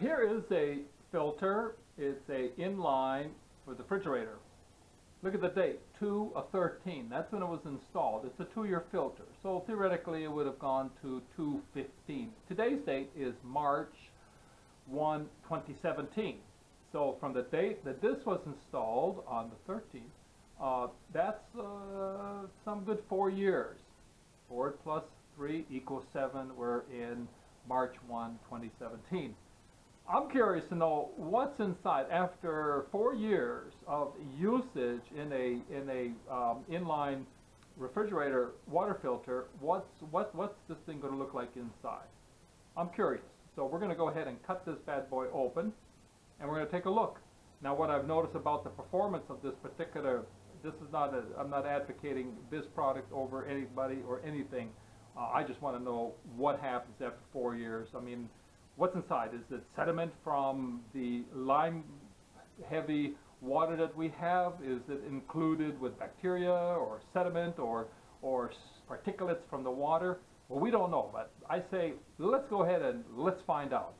Here is a filter. It's a inline for the refrigerator. Look at the date, 2/13. That's when it was installed. It's a 2-year filter. So theoretically it would have gone to 2/15. Today's date is March 1, 2017. So from the date that this was installed on the 13th, that's some good 4 years. 4 plus 3 equals 7. We're in March 1, 2017. I'm curious to know what's inside after 4 years of usage in a inline refrigerator water filter. What's this thing going to look like inside? I'm curious. So we're going to go ahead and cut this bad boy open, and we're going to take a look. Now, what I've noticed about the performance of this particular, I'm not advocating this product over anybody or anything. I just want to know what happens after 4 years. I mean, what's inside? Is it sediment from the lime-heavy water that we have? Is it included with bacteria or sediment or particulates from the water? Well, we don't know, but I say let's go ahead and let's find out.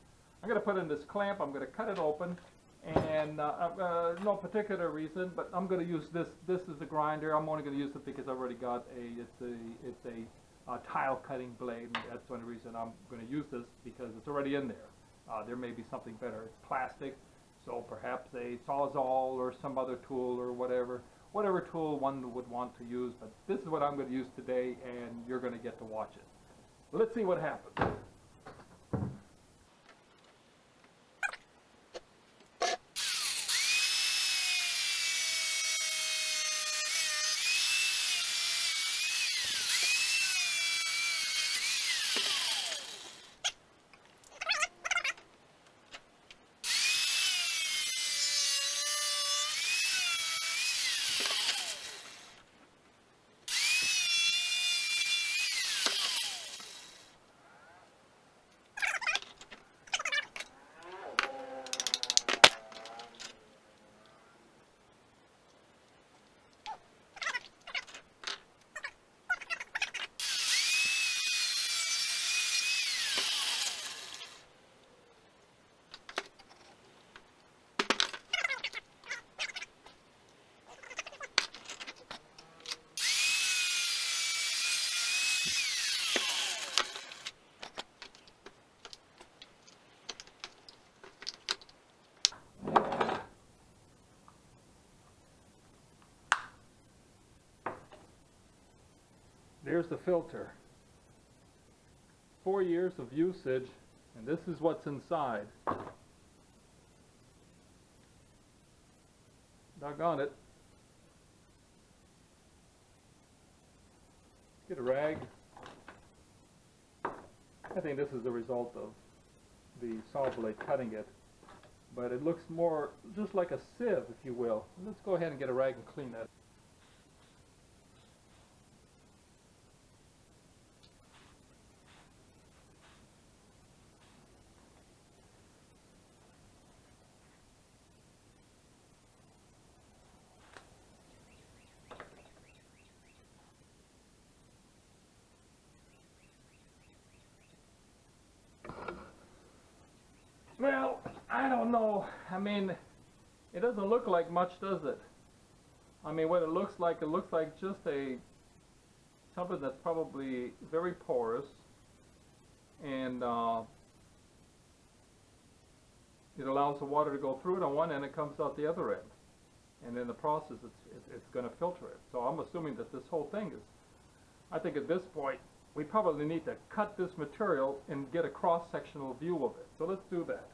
I'm going to put in this clamp. I'm going to cut it open, and no particular reason, but I'm going to use this. This is a grinder. I'm only going to use it because I've already got it's a tile cutting blade, and that's the only reason I'm going to use this, because it's already in there. There may be something better. It's plastic, so perhaps a Sawzall or some other tool or whatever tool one would want to use, but this is what I'm going to use today, and you're going to get to watch it. Let's see what happens. There's the filter. 4 years of usage, and this is what's inside. Doggone it. Get a rag. I think this is the result of the saw blade cutting it, but it looks more just like a sieve, if you will. Let's go ahead and get a rag and clean that. Well, I don't know. I mean, it doesn't look like much, does it? I mean, what it looks like just something that's probably very porous, and it allows the water to go through it on one end, it comes out the other end, and in the process it's going to filter it. So I'm assuming that this whole thing is, I think at this point we probably need to cut this material and get a cross-sectional view of it. So let's do that.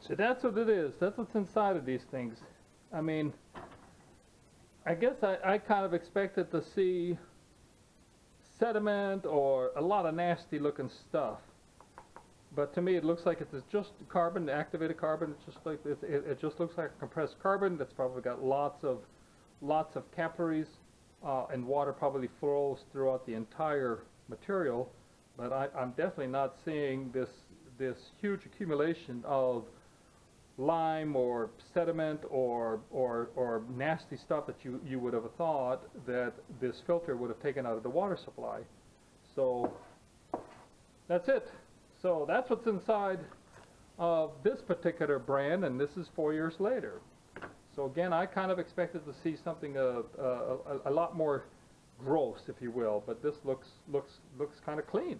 So that's what it is. That's what's inside of these things. I mean, I guess I kind of expected to see sediment or a lot of nasty looking stuff. But to me, it looks like it's just carbon, activated carbon. It's just like it just looks like compressed carbon that's probably got lots of capillaries, and water probably flows throughout the entire material. But I'm definitely not seeing this huge accumulation of lime or sediment or nasty stuff that you would have thought that this filter would have taken out of the water supply. So that's it. So that's what's inside of this particular brand, and this is 4 years later. So again, I kind of expected to see something a lot more gross, if you will, but this looks kind of clean.